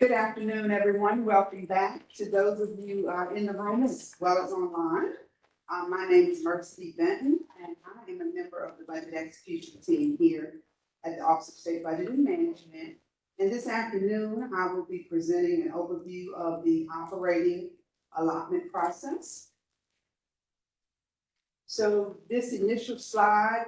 Good afternoon, everyone. Welcome back to those of you in the room as well as online. My name is Mercy Benton, and I am a member of the Budget Execution Team here at the Office of State Budget and Management. And this afternoon, I will be presenting an overview of the operating allotment process. So this initial slide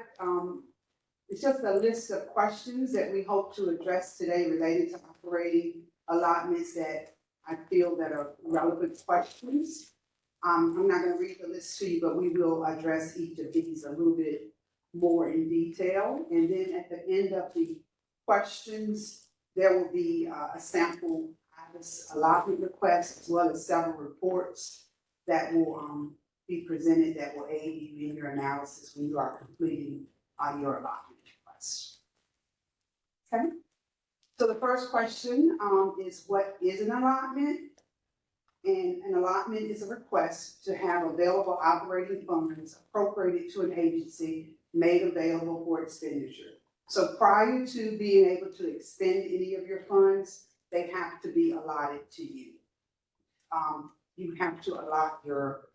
is just a list of questions that we hope to address today related to operating allotments that I feel that are relevant questions. I'm not going to read the list to you, but we will address each of these a little bit more in detail. And then at the end of the questions, there will be a sample allotment request as well as several reports that will be presented that will aid you in your analysis when you are completing your allotment request. Okay. So the first question is, what is an allotment? And an allotment is a request to have available operating funds appropriated to an agency made available for expenditure. So prior to being able to expend any of your funds, they have to be allotted to you. You have to allot your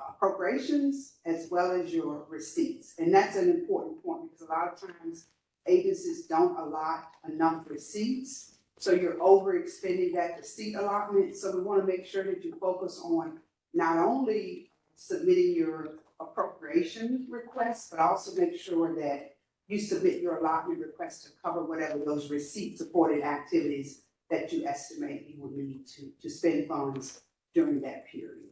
appropriations as well as your receipts. And that's an important point because a lot of times agencies don't allot enough receipts. So you're overexpending that receipt allotment. So we want to make sure that you focus on not only submitting your appropriation requests, but also make sure that you submit your allotment request to cover whatever those receipt supported activities that you estimate you will need to spend funds during that period.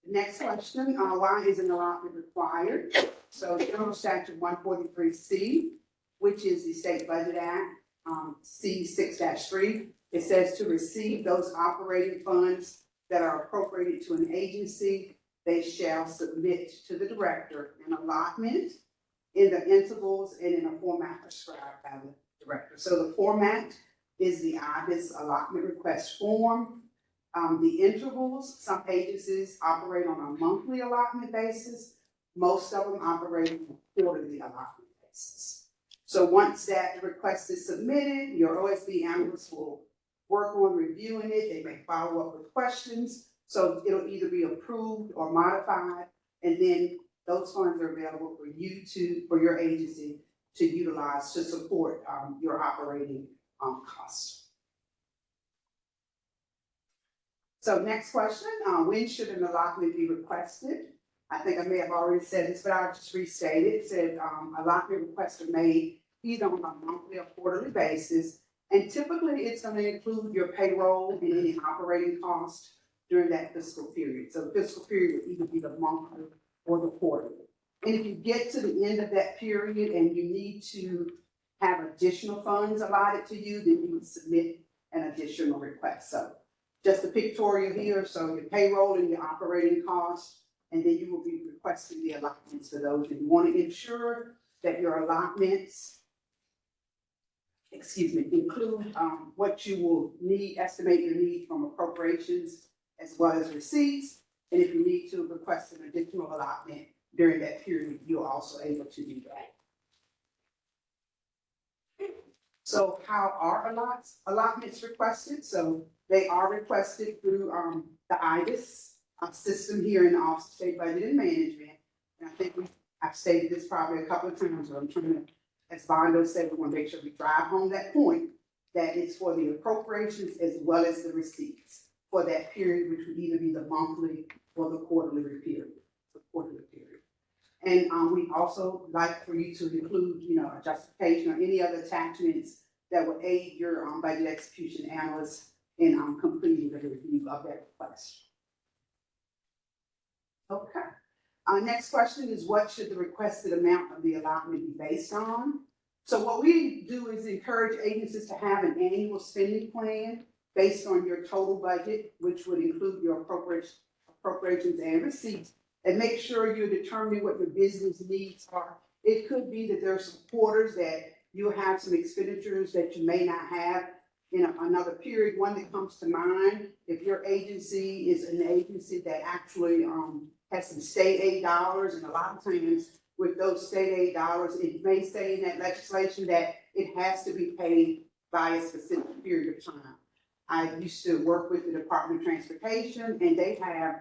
Next question, why is an allotment required? So General Statute 143C, which is the State Budget Act, C6-3, it says to receive those operating funds that are appropriated to an agency, they shall submit to the director an allotment in the intervals and in a format prescribed by the director. So the format is the IBIS allotment request form. The intervals, some agencies operate on a monthly allotment basis. Most of them operate on a quarterly allotment basis. So once that request is submitted, your OSB analysts will work on reviewing it. They may follow up with questions. So it'll either be approved or modified. And then those funds are available for your agency to utilize to support your operating costs. So next question, when should an allotment be requested? I think I may have already said this, but I'll just restate it. It said allotment requests are made either on a monthly or quarterly basis. And typically it's going to include your payroll and any operating cost during that fiscal period. So the fiscal period would either be the monthly or the quarterly. And if you get to the end of that period and you need to have additional funds allotted to you, then you would submit an additional request. So just a pictorial here, so your payroll and your operating costs, and then you will be requesting the allotments for those. And you want to ensure that your allotments, include what you will need, estimate your need from appropriations as well as receipts. And if you need to request an additional allotment during that period, you're also able to do that. So how are allotments requested? So they are requested through the IBIS system here in the Office of State Budget and Management. And I think I've stated this probably a couple of times, but I'm trying to, as Bondo said, we want to make sure we drive home that point, that it's for the appropriations as well as the receipts for that period, which would either be the monthly or the quarterly period. And we also like for you to include, a justification or any other attachments that would aid your budget execution analyst in completing the review of that request. Okay. Next question is, what should the requested amount of the allotment be based on? So what we do is encourage agencies to have an annual spending plan based on your total budget, which would include your appropriations and receipts, and make sure you're determining what your business needs are. It could be that there are some quarters that you'll have some expenditures that you may not have in another period. One that comes to mind, if your agency is an agency that actually has some state aid dollars, and a lot of times with those state aid dollars, it may say in that legislation that it has to be paid by a specific period of time. I used to work with the Department of Transportation, and they have,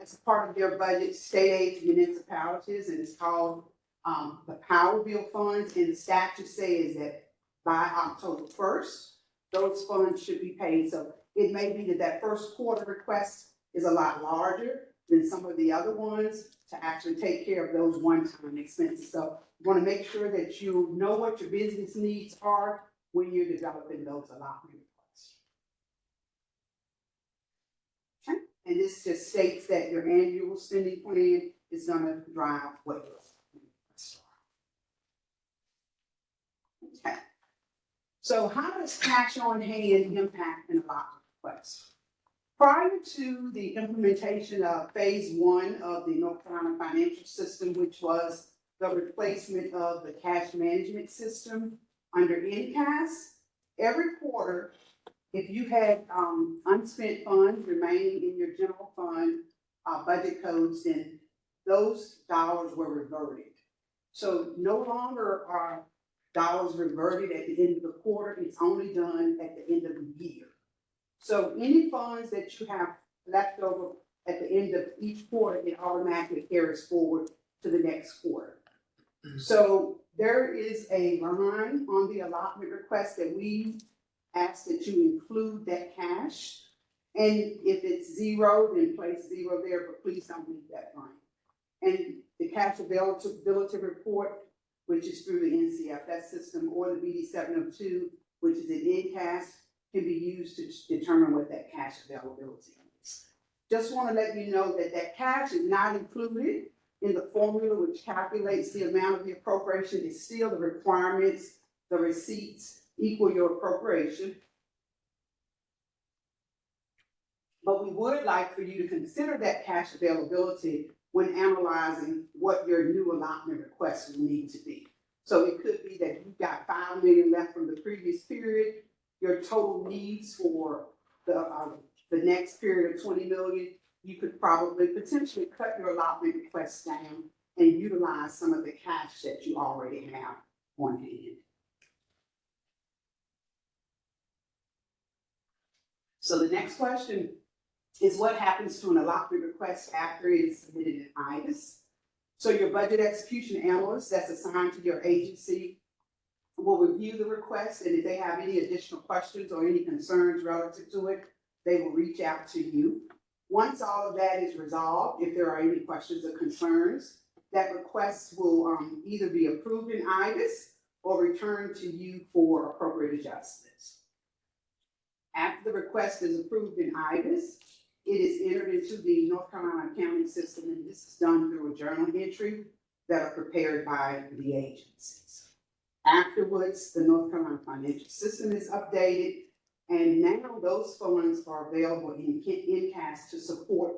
as a part of their budget, state aid to municipalities, and it's called the Power Bill funds, and the statute says that by October 1st, those funds should be paid. So it may be that that first quarter request is a lot larger than some of the other ones to actually take care of those one-time expenses. So you want to make sure that you know what your business needs are when you're developing those allotment requests. Okay, and this just states that your annual spending plan is going to drive what your requests are. Okay, so how does cash on hand impact an allotment request? Prior to the implementation of phase 1 of the North Carolina financial system, which was the replacement of the cash management system under NCAS, every quarter, if you had unspent funds remaining in your general fund budget codes, then those dollars were reverted. So no longer are dollars reverted at the end of the quarter, it's only done at the end of the year. So any funds that you have left over at the end of each quarter, it automatically carries forward to the next quarter. So there is a line on the allotment request that we ask that you include that cash. And if it's zero, then place zero there, but please don't leave that line. And the cash availability report, which is through the NCFS system, or the BD 702, which is an NCAS, can be used to determine what that cash availability is. Just want to let you know that that cash is not included in the formula which calculates the amount of the appropriation. It's still the requirements, the receipts equal your appropriation. But we would like for you to consider that cash availability when analyzing what your new allotment request will need to be. So it could be that you've got $5 million left from the previous period. Your total needs for the next period of 20 million, you could probably potentially cut your allotment requests down and utilize some of the cash that you already have on hand. So the next question is, what happens to an allotment request after it is submitted in IDIS? So your budget execution analyst that's assigned to your agency will review the request, and if they have any additional questions or any concerns relative to it, they will reach out to you. Once all of that is resolved, if there are any questions or concerns, that request will either be approved in IDIS or returned to you for appropriate adjustments. After the request is approved in IDIS, it is entered into the North Carolina accounting system, and this is done through a journal entry that are prepared by the agencies. Afterwards, the North Carolina financial system is updated, and now those funds are available in NCAS to support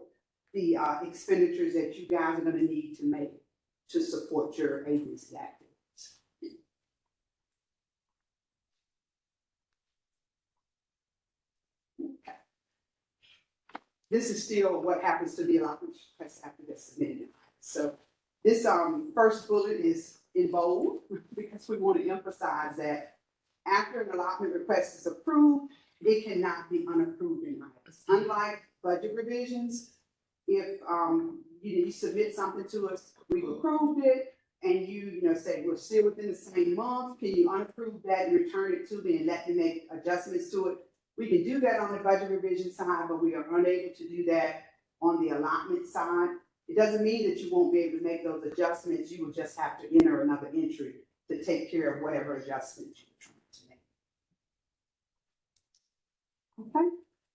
the expenditures that you guys are going to need to make to support your agency activities. Okay. This is still what happens to the allotment request after they're submitted. So this first bullet is in bold because we want to emphasize that after an allotment request is approved, it cannot be unapproved in IDIS. Unlike budget revisions, if you submit something to us, we've approved it, and you say we're still within the same month, can you unapprove that and return it to me and let me make adjustments to it? We can do that on the budget revision side, but we are unable to do that on the allotment side. It doesn't mean that you won't be able to make those adjustments. You will just have to enter another entry to take care of whatever adjustments you're trying to make. Okay,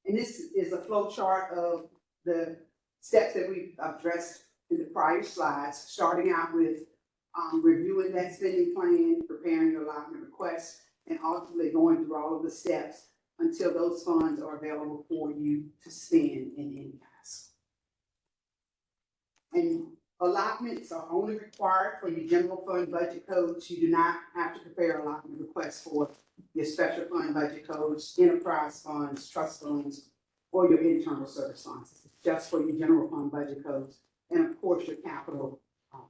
and this is a flow chart of the steps that we've addressed in the prior slides, starting out with reviewing that spending plan, preparing your allotment request, and ultimately going through all of the steps until those funds are available for you to spend in NCAS. And allotments are only required for your general fund budget codes. You do not have to prepare allotment requests for your special fund budget codes, enterprise funds, trust funds, or your internal service funds. It's just for your general fund budget codes. And of course, your capital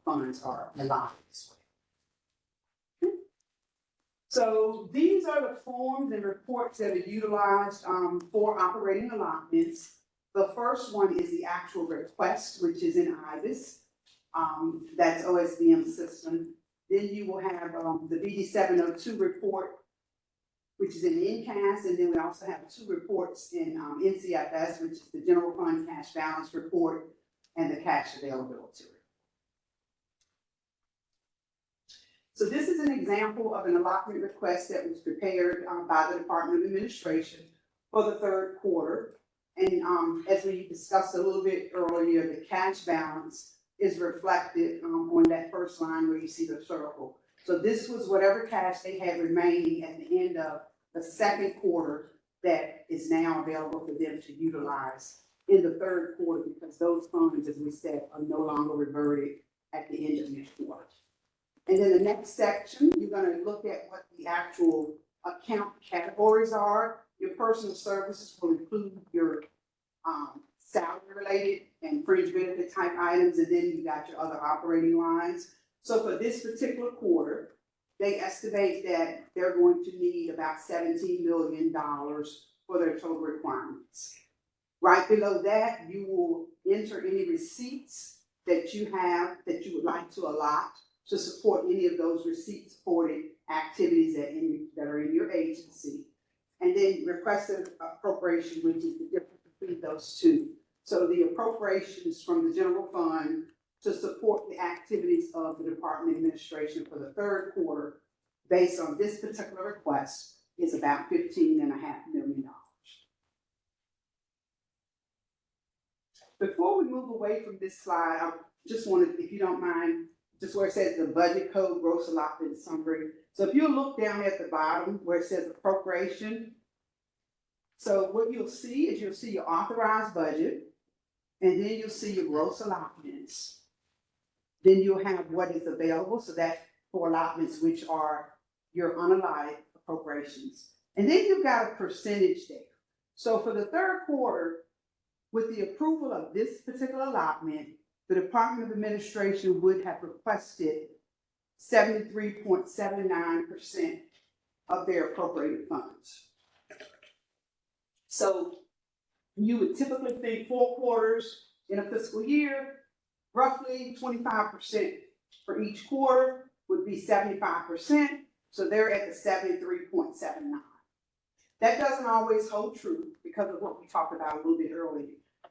funds are allotted as well. So these are the forms and reports that are utilized for operating allotments. The first one is the actual request, which is in IBIS. That's OSBM system. Then you will have the BD 702 report, which is in NCAS, and then we also have two reports in NCFS, which is the General Fund Cash Balance Report and the Cash Availability Report. So this is an example of an allotment request that was prepared by the Department of Administration for the third quarter. And as we discussed a little bit earlier, the cash balance is reflected on that first line where you see the circle. So this was whatever cash they had remaining at the end of the second quarter that is now available for them to utilize in the third quarter, because those funds, as we said, are no longer reverted at the end of each quarter. And then the next section, you're going to look at what the actual account categories are. Your personal services will include your salary-related and fringe benefit type items, and then you got your other operating lines. So for this particular quarter, they estimate that they're going to need about $17 million for their total requirements. Right below that, you will enter any receipts that you have that you would like to allot to support any of those receipt-supported activities that are in your agency. And then requested appropriation, which is the difference between those two. So the appropriations from the general fund to support the activities of the Department of Administration for the third quarter, based on this particular request, is about $15.5 million. Before we move away from this slide, I just wanted, if you don't mind, just where it says the budget code gross allotment summary. So if you look down at the bottom where it says appropriation, so what you'll see is you'll see your authorized budget, and then you'll see your gross allotments. Then you'll have what is available, so that's for allotments, which are your unallotted appropriations. And then you've got a percentage there. So for the third quarter, with the approval of this particular allotment, the Department of Administration would have requested 73.79% of their appropriated funds. So you would typically think 4 quarters in a fiscal year, roughly 25% for each quarter would be 75%. So they're at the 73.79. That doesn't always hold true because of what we talked about a little bit earlier.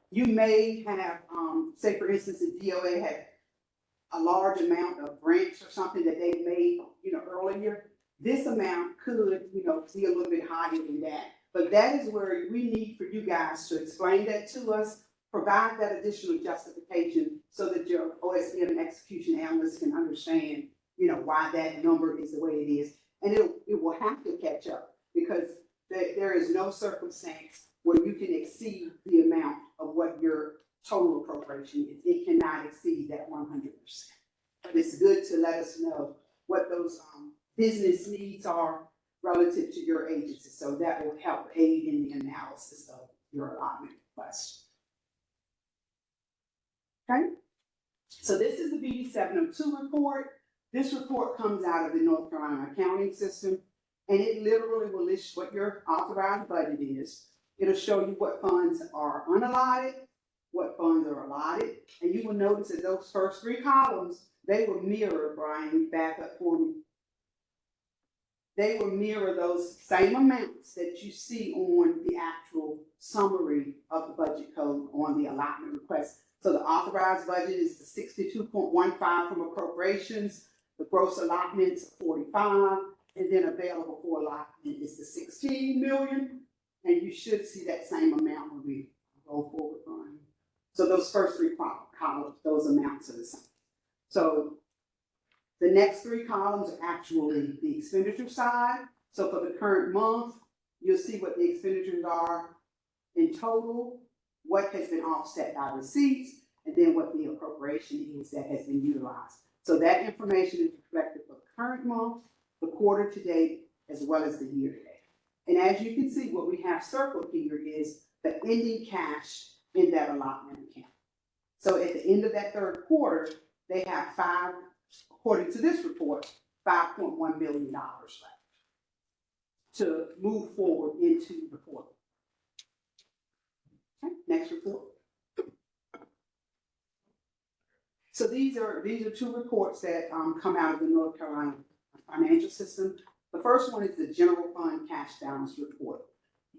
You may have, say for instance, if DOA had a large amount of grants or something that they made, earlier, this amount could, be a little bit higher than that. But that is where we need for you guys to explain that to us, provide that additional justification so that your OSBM and execution analysts can understand, why that number is the way it is. And it will have to catch up, because there is no circumstance where you can exceed the amount of what your total appropriation is. It cannot exceed that 100%. But it's good to let us know what those business needs are relative to your agency. So that will help aid in the analysis of your allotment request. Okay? So this is the BD 702 report. This report comes out of the North Carolina accounting system, and it literally will list what your authorized budget is. It'll show you what funds are unallotted, what funds are allotted, and you will notice that those first 3 columns, they will mirror, Brian, back up for me. They will mirror those same amounts that you see on the actual summary of the budget code on the allotment request. So the authorized budget is the 62.15 from appropriations, the gross allotments 45, and then available for allotment is the 16 million. And you should see that same amount when we go forward, Brian. So those first 3 columns, those amounts are the same. So the next 3 columns are actually the expenditure side. So for the current month, you'll see what the expenditures are in total, what has been offset by receipts, and then what the appropriation is that has been utilized. So that information is reflected for the current month, the quarter to date, as well as the year to date. And as you can see, what we have circled here is the ending cash in that allotment account. So at the end of that third quarter, they have according to this report, $5.1 million left. to move forward into the portal. Okay, next report. So these are two reports that come out of the North Carolina financial system. The first one is the general fund cash balance report.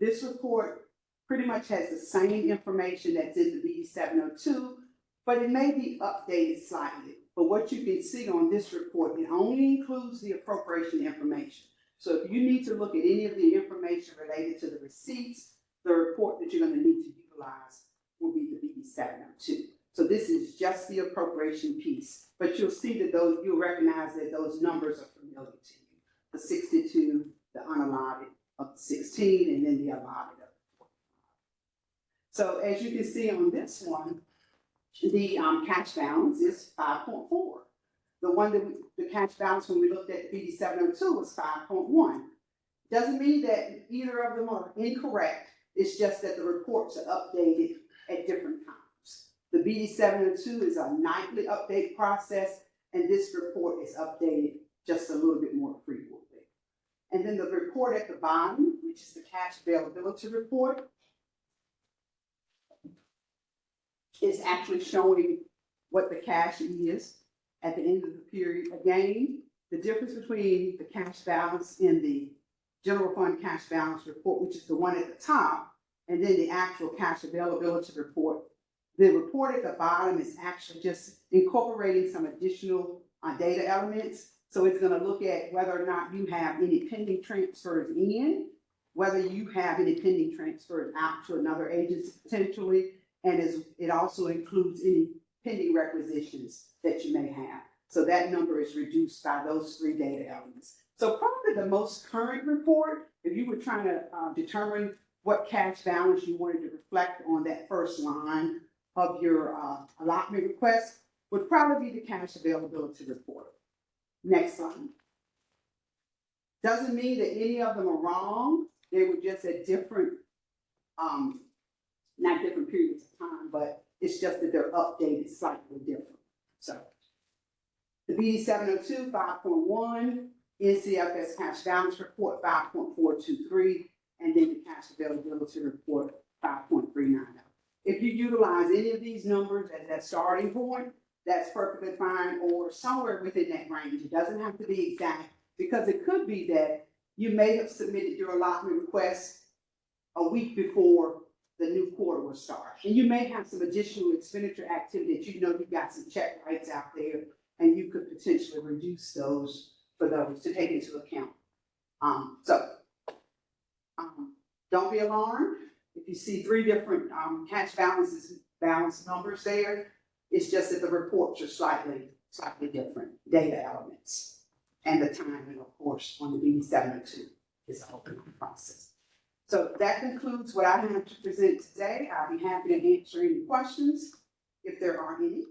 This report pretty much has the same information that's in the BD 702, but it may be updated slightly. But what you can see on this report, it only includes the appropriation information. So if you need to look at any of the information related to the receipts, the report that you're going to need to utilize will be the BD 702. So this is just the appropriation piece, but you'll see that you'll recognize that those numbers are familiar to you. The 62, the unallotted of the 16, and then the allotted of the 45. So as you can see on this one, the cash balance is 5.4. The one that the cash balance when we looked at BD 702 was 5.1. Doesn't mean that either of them are incorrect. It's just that the reports are updated at different times. The BD 702 is a nightly update process, and this report is updated just a little bit more frequently. And then the report at the bottom, which is the cash availability report, is actually showing what the cash is at the end of the period. Again, the difference between the cash balance in the general fund cash balance report, which is the one at the top, and then the actual cash availability report. The report at the bottom is actually just incorporating some additional data elements. So it's going to look at whether or not you have any pending transfers in, whether you have any pending transfers out to another agency potentially, and it also includes any pending requisitions that you may have. So that number is reduced by those three data elements. So probably the most current report, if you were trying to determine what cash balance you wanted to reflect on that first line of your allotment request, would probably be the cash availability report. Next slide. Doesn't mean that any of them are wrong. They were just at different, not different periods of time, but it's just that they're updated slightly different. So the BD 702, 5.1, NCFS cash balance report, 5.423, and then the cash availability report, 5.390. If you utilize any of these numbers as that starting point, that's perfectly fine, or somewhere within that range. It doesn't have to be exact, because it could be that you may have submitted your allotment request a week before the new quarter will start. And you may have some additional expenditure activity that you know you've got some check writes out there, and you could potentially reduce those for those to take into account. Don't be alarmed if you see three different cash balance numbers there. It's just that the reports are slightly different data elements, and the timing, of course, on the BD 702 is an open process. So that concludes what I have to present today. I'll be happy to answer any questions if there are any.